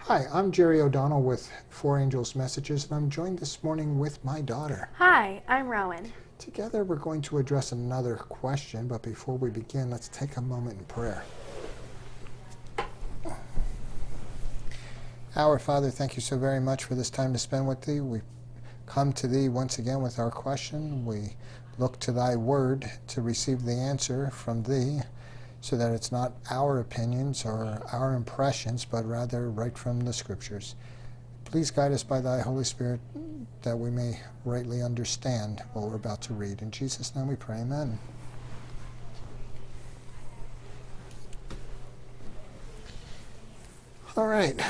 Hi, I'm Jerry O'Donnell with Four Angels Messages, and I'm joined this morning with my daughter. Hi, I'm Rowan. Together we're going to address another question, but before we begin, let's take a moment in prayer. Our Father, thank you so very much for this time to spend with Thee. We come to Thee once again with our question. We look to Thy Word to receive the answer from Thee, so that it's not our opinions or our impressions, but rather right from the Scriptures. Please guide us by Thy Holy Spirit that we may rightly understand what we're about to read. In Jesus' name we pray, amen. All right.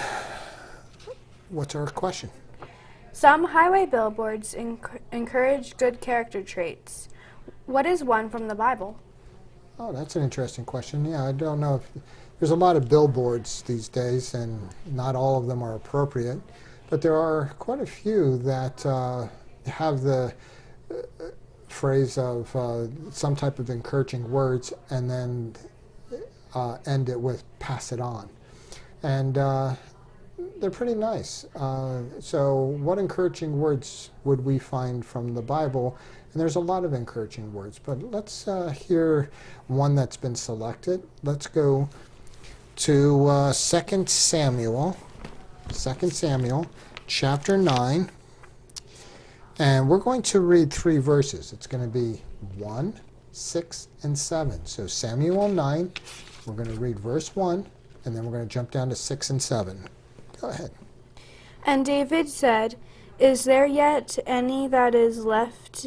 What's our question? Some highway billboards encourage good character traits. What is one from the Bible? Oh, that's an interesting question. Yeah, I don't know if there's a lot of billboards these days, and not all of them are appropriate, but there are quite a few that have the phrase of some type of encouraging words and then end it with "pass it on," and they're pretty nice. So what encouraging words would we find from the Bible? And there's a lot of encouraging words, but let's hear one that's been selected. Let's go to 2 Samuel chapter 9, and we're going to read 3 verses. It's going to be 1, 6, and 7. So Samuel 9, we're going to read verse 1, and then we're going to jump down to 6 and 7. Go ahead. And David said, "Is there yet any that is left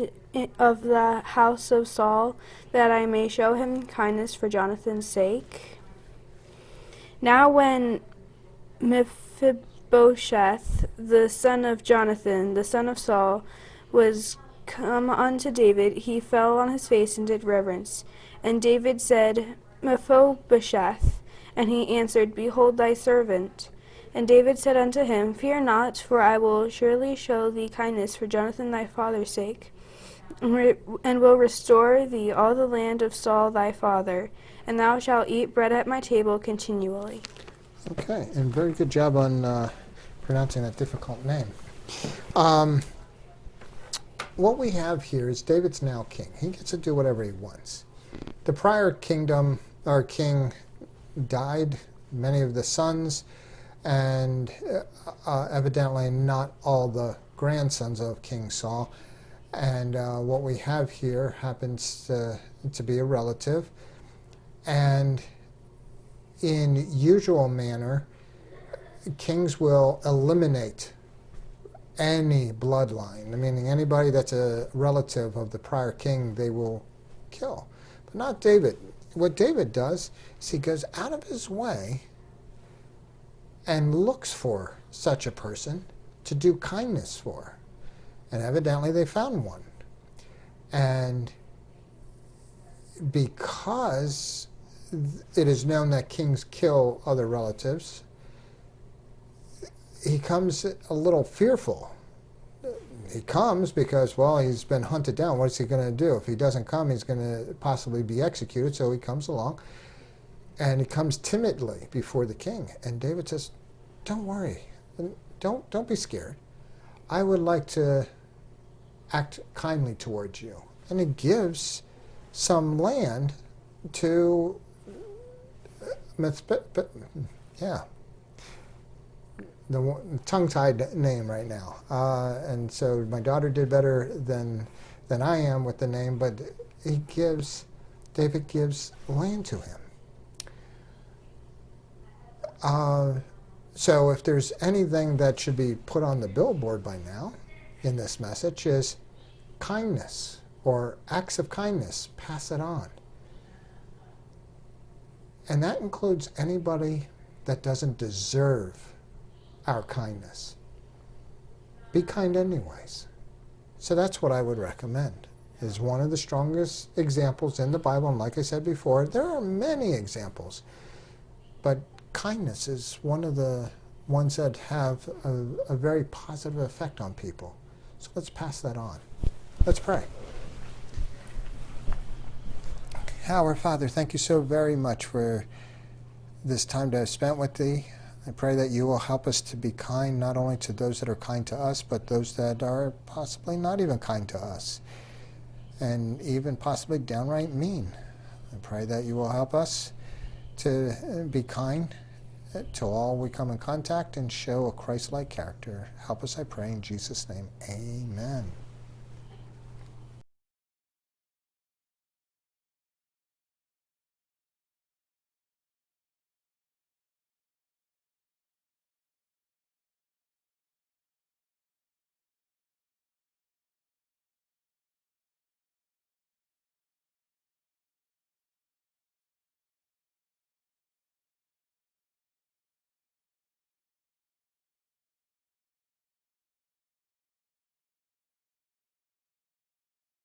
of the house of Saul, that I may show him kindness for Jonathan's sake?" Now when Mephibosheth, the son of Jonathan, the son of Saul, was come unto David, he fell on his face and did reverence. And David said, "Mephibosheth." And he answered, "Behold thy servant." And David said unto him, "Fear not, for I will surely show thee kindness for Jonathan thy father's sake, and will restore thee all the land of Saul thy father, and thou shalt eat bread at my table continually." Okay, and very good job on pronouncing that difficult name. What we have here is David's now king. He gets to do whatever he wants. The prior kingdom, or king, died, many of the sons, and evidently not all the grandsons of King Saul. And what we have here happens to be a relative. And in usual manner, kings will eliminate any bloodline, meaning anybody that's a relative of the prior king, they will kill. But not David. What David does is he goes out of his way and looks for such a person to do kindness for. And evidently they found one. And because it is known that kings kill other relatives, he comes a little fearful. He comes because, well, he's been hunted down. What is he going to do? If he doesn't come, he's going to possibly be executed. So he comes along, and he comes timidly before the king. And David says, "Don't worry. Don't be scared. I would like to act kindly towards you." And he gives some land to the tongue-tied name right now. And so my daughter did better than I am with the name, but David gives land to him. So if there's anything that should be put on the billboard by now in this message is kindness or acts of kindness. Pass it on. And that includes anybody that doesn't deserve our kindness. Be kind anyways. So that's what I would recommend. Is one of the strongest examples in the Bible, and like I said before, there are many examples, but kindness is one of the ones that have a very positive effect on people. So let's pass that on. Let's pray. Our Father, thank you so very much for this time to have spent with Thee. I pray that you will help us to be kind not only to those that are kind to us, but those that are possibly not even kind to us, and even possibly downright mean. I pray that you will help us to be kind to all we come in contact and show a Christ-like character. Help us, I pray, in Jesus' name. Amen.